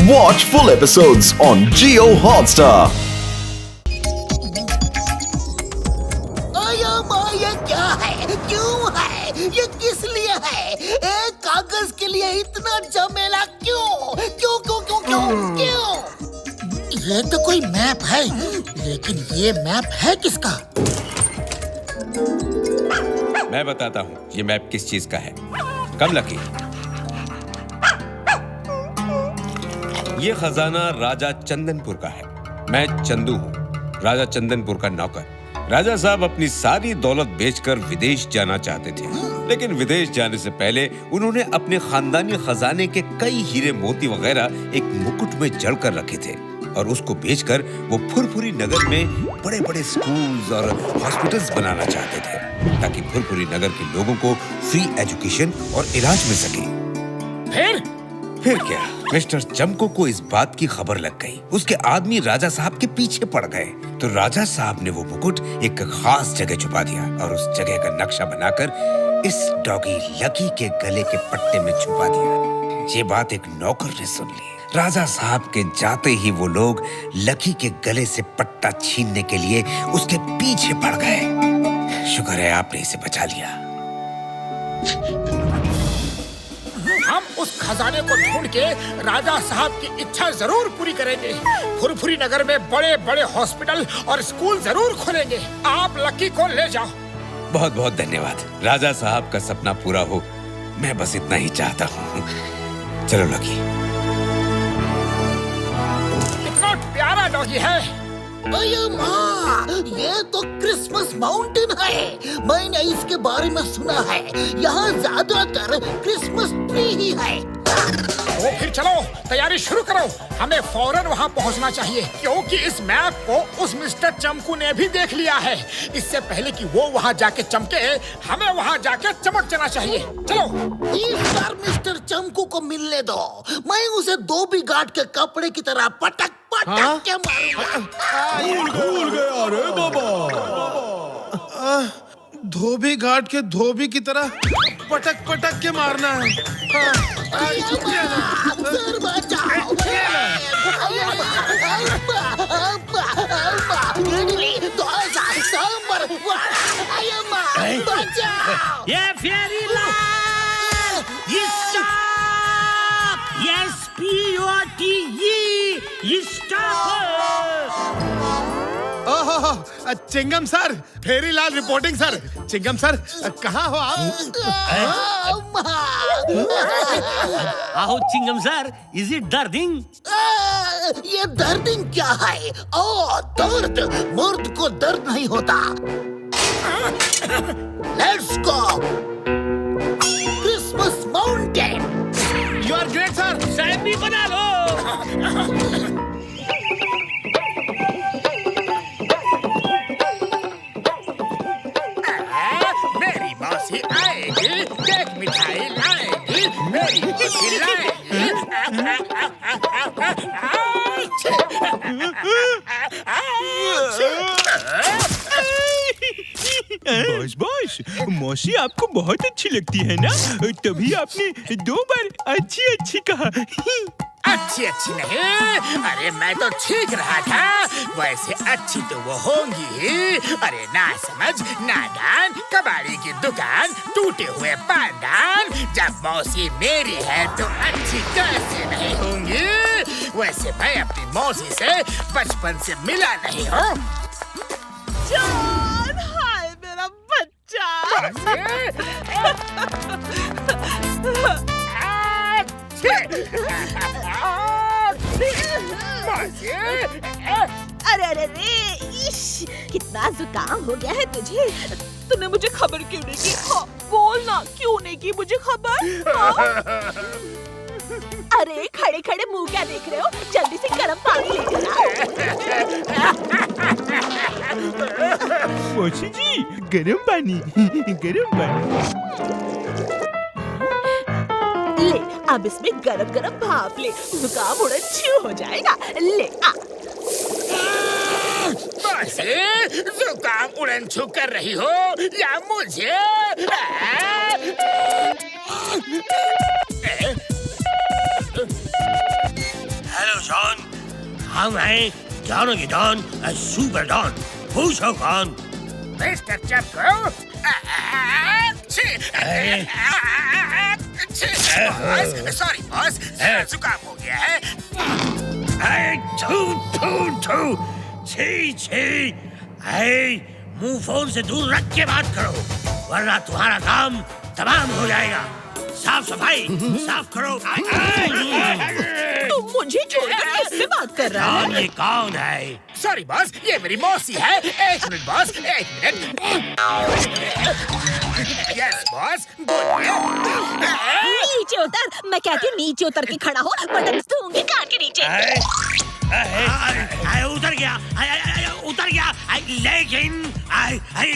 Watch full episodes on Jio Hotstar. ये क्या है? क्यों है? ये किस लिए है? एक कागज के लिए इतना झमेला क्यों? क्यों क्यों क्यों क्यों क्यों? ये तो कोई मैप है, लेकिन ये मैप है किसका? मैं बताता हूँ ये मैप किस चीज का है। कम लकी, ये खजाना राजा चंदनपुर का है। मैं चंदू हूँ, राजा चंदनपुर का नौकर। राजा साहब अपनी सारी दौलत बेचकर विदेश जाना चाहते थे, लेकिन विदेश जाने से पहले उन्होंने अपने खानदानी खजाने के कई हीरे मोती वगैरह एक मुकुट में जड़ कर रखे थे और उसको बेचकर वो फुरफुरी नगर में बड़े बड़े स्कूल्स और हॉस्पिटल्स बनाना चाहते थे ताकि फुरफुरी नगर के लोगों को फ्री एजुकेशन और इलाज मिल सके। फिर क्या, मिस्टर चमको को इस बात की खबर लग गई। उसके आदमी राजा साहब के पीछे पड़ गए तो राजा साहब ने वो मुकुट एक खास जगह छुपा दिया और उस जगह का नक्शा बनाकर इस डॉगी लकी के गले के पट्टे में छुपा दिया। ये बात एक नौकर ने सुन ली। राजा साहब के जाते ही वो लोग लकी के गले से पट्टा छीनने के लिए उसके पीछे पड़ गए। शुक्र है आपने इसे बचा लिया। हम उस खजाने को ढूंढ के राजा साहब की इच्छा जरूर पूरी करेंगे। फुरफुरी नगर में बड़े बड़े हॉस्पिटल और स्कूल जरूर खोलेंगे। आप लकी को ले जाओ। बहुत बहुत धन्यवाद। राजा साहब का सपना पूरा हो, मैं बस इतना ही चाहता हूँ। चलो लकी। कितना प्यारा डॉगी है। अरे माँ, ये तो क्रिसमस माउंटेन है। मैंने इसके बारे में सुना है। यहाँ ज्यादातर क्रिसमस ट्री ही है। तो फिर चलो तैयारी शुरू करो। हमें फौरन वहाँ पहुँचना चाहिए क्योंकि इस मैप को उस मिस्टर चमकू ने भी देख लिया है। इससे पहले कि वो वहाँ जाके चमके, हमें वहाँ जाके चमक जाना चाहिए। चलो इस बार मिस्टर चमकू को मिलने दो। मैं उसे धोबी घाट के कपड़े की तरह पटक पटक के मारूंगा। भूल गया रे बाबा। धोबी घाट के धोबी की तरह पटक पटक के मारना है। सर बचाओ। इडली, डोसा, सांभर, बचाओ। ये फेरी लाल, स्टॉप, ओहो, चिंगम सर, फेरी लाल रिपोर्टिंग सर। चिंगम सर, कहाँ हो आप? आहो चिंगम सर, इज इट दर्दिंग? ये दर्दिंग क्या है? ओ दर्द, मर्द को दर्द नहीं होता। Let's go Christmas mountain. You are great sir. Side भी बना लो। मेरी मौसी आएगी, केक मिठाई लाएगी, मेरी मौसी लाएगी। बॉस बॉस, मौसी आपको बहुत अच्छी लगती है ना, तभी आपने 2 बार अच्छी अच्छी कहा। अच्छी अच्छी नहीं, अरे मैं तो ठीक रहा था। वैसे अच्छी तो वो होंगी ही। अरे ना समझ, नादान, कबाड़ी की दुकान, टूटे हुए पानदान। जब मौसी मेरी है तो अच्छी कैसे नहीं होंगी? वैसे मैं अपनी मौसी से बचपन से मिला नहीं हूँ। जान, हाय मेरा बच्चा। अरे अरे रे, इश, कितना जुकाम हो गया है तुझे। तूने मुझे खबर क्यों नहीं की? हाँ, बोल ना, क्यों नहीं की मुझे खबर? हाँ? अरे खड़े खड़े मुंह क्या देख रहे हो? जल्दी से गर्म पानी लेकर आओ। मौसी जी, गरम पानी, गरम पानी। ले, अब इसमें गरम गरम भाप ले, जुकाम उड़न छू हो जाएगा। ले आ। जुकाम उड़न छू कर रही हो या मुझे? हम हैं डॉन की डॉन, सुपर डॉन। पूछो कौन? मिस्टर चंपू, सॉरी बॉस, जुकाम हो गया है। छी छी, मुंह फोन से दूर रख के बात करो, वरना तुम्हारा काम तमाम हो जाएगा। साफ सफाई साफ करो। तुम मुझे छोड़कर किससे बात कर रहा है? ये कौन है? सॉरी बॉस, ये मेरी मौसी है। एक मिनट बॉस, एक मिनट। यस बॉस, बोलिए। नीचे उतर, मैं कहती हूँ नीचे उतर के खड़ा हो, वरना दूंगी कान के नीचे। उतर गया, उतर गया। लेकिन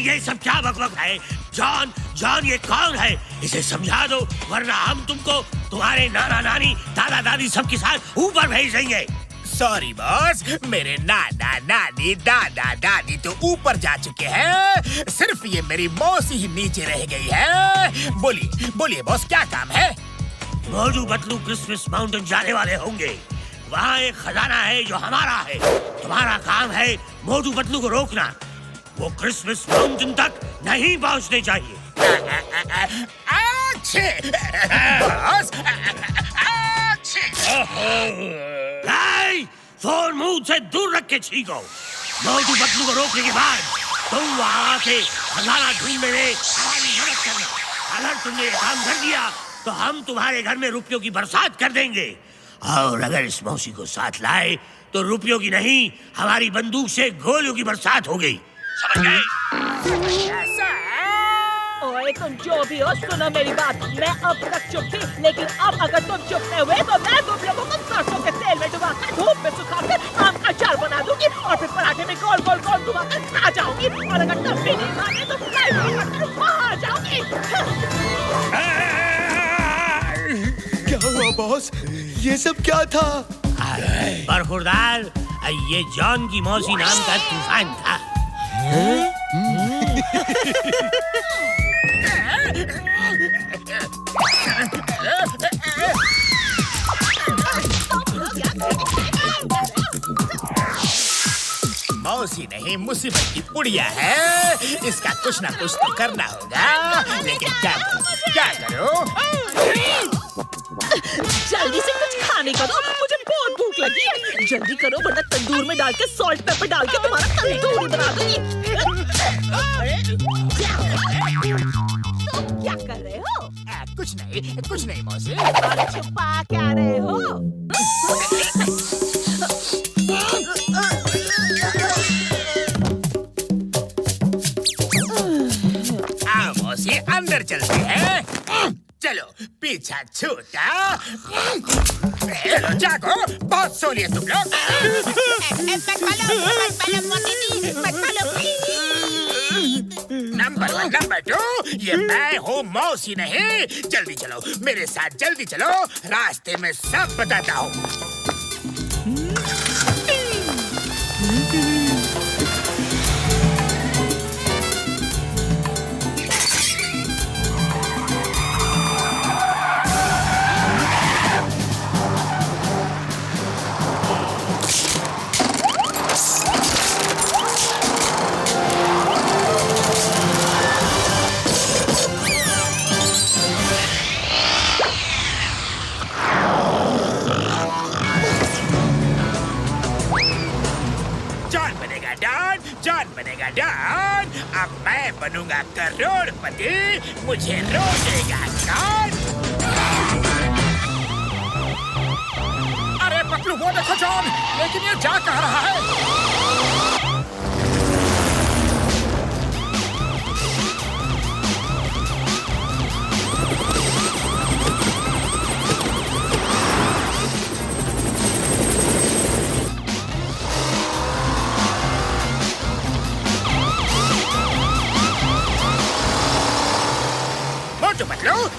ये सब क्या बकबक है? जॉन, जॉन ये कौन है? इसे समझा दो, वरना हम तुमको तुम्हारे नाना नानी दादा दादी सबके साथ ऊपर भेज देंगे। सॉरी बॉस, मेरे नाना नानी दादा दादी तो ऊपर जा चुके हैं, सिर्फ ये मेरी मौसी ही नीचे रह गई है। बोलिए बोलिए बॉस, क्या काम है? मोटू पतलू क्रिसमस माउंटेन जाने वाले होंगे। वहाँ एक खजाना है जो हमारा है। तुम्हारा काम है मोटू पतलू को रोकना। वो क्रिसमस माउंटेन तक नहीं पहुँचने चाहिए। अच्छे बॉस, फोन मुंह से दूर रख के छीको। मोटू पतलू को रोकने के बाद तुम वहाँ से खजाना ढूंढने में हमारी मदद करना। अगर तुमने ये काम कर दिया तो हम तुम्हारे घर में रुपयों की बरसात कर देंगे। और अगर इस मौसी को साथ लाए तो रुपयों की नहीं, हमारी बंदूक से गोलियों की बरसात हो गई। समझ गए? ओए तुम जो भी हो, सुनो मेरी बात। मैं अब तक चुप थी, लेकिन अब अगर तुम चुप नहीं हुए तो मैं तुम लोगों को सरसों के तेल में डुबाकर धूप में सुखाकर आम का अचार बना दूंगी और फिर पराठे में गोल गोल गोल डुबाकर खा जाऊंगी। और अगर तब भी नहीं खाने तो आ जाऊंगी। क्या हुआ बॉस? ये सब क्या था? बरखुरदार, ये जॉन की मौसी नाम का तूफान था। मौसी नहीं, मुसीबत की पुड़िया है। इसका कुछ ना कुछ तो करना होगा, लेकिन क्या करो? जल्दी से कुछ खाने को दो, मुझे बहुत भूख लगी है। जल्दी करो वरना तंदूर में डाल के सॉल्ट पेपर डाल के तुम्हारा तंदूर ही बना दूंगी। तुम क्या कर रहे हो? कुछ नहीं मौसी। और छुपा क्या रहे हो? आओ मौसी, अंदर चलते हैं। चलो पीछा छूटा। चलो जागो, बहुत सोनी है तुम लोग। नंबर 1, नंबर 2, ये मैं हूँ मौसी नहीं। जल्दी चलो मेरे साथ, जल्दी चलो, रास्ते में सब बताता हूँ। जॉन बनेगा डॉन, अब मैं बनूंगा करोड़पति, मुझे रोकेगा कौन? अरे पतलू वो देखो जॉन, लेकिन ये जा कहाँ रहा है?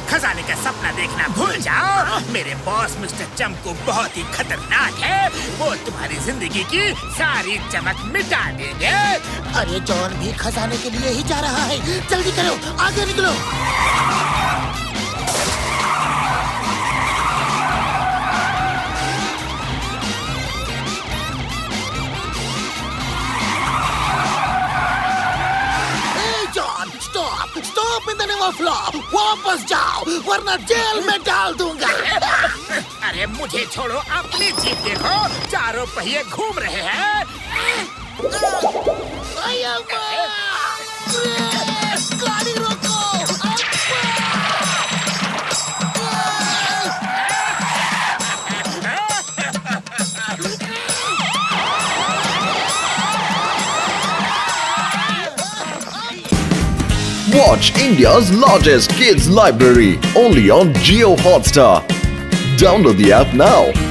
खजाने का सपना देखना भूल जाओ। मेरे बॉस मिस्टर चंपू बहुत ही खतरनाक है, वो तुम्हारी जिंदगी की सारी चमक मिटा देंगे। अरे जॉन भी खजाने के लिए ही जा रहा है, जल्दी करो, आगे निकलो। ऑफ लॉ, वापस जाओ वरना जेल में डाल दूंगा। अरे मुझे छोड़ो, अपनी जीप देखो, चारों पहिए घूम रहे हैं। अय्या माँ! गाड़ी रोको! Watch India's largest kids library only on Geo Hotstar. Download the app now.